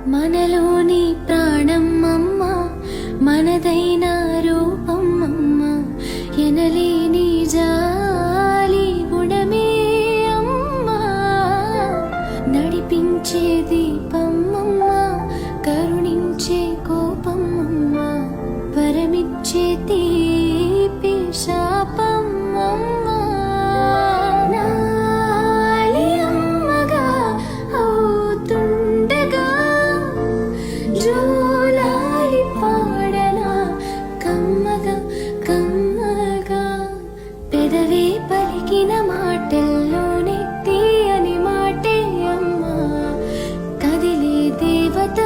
మనలోని ప్రాణం అమ్మ, మనదైన రూపం అమ్మ, ఎనలేని జాలి గుణమే అమ్మ, నడిపించే దీపం అమ్మ, కరుణించే కోపం అమ్మ, వరమిచ్చే తీపి శాపం అమ్మ. నాలి అమ్మగా అవుతుండగా జోలాలి పాడనా కమ్మగా కమ్మగా, పెదవే పలికిన మాటల్లోనే తీయని మాటే అమ్మ, కదిలే దేవత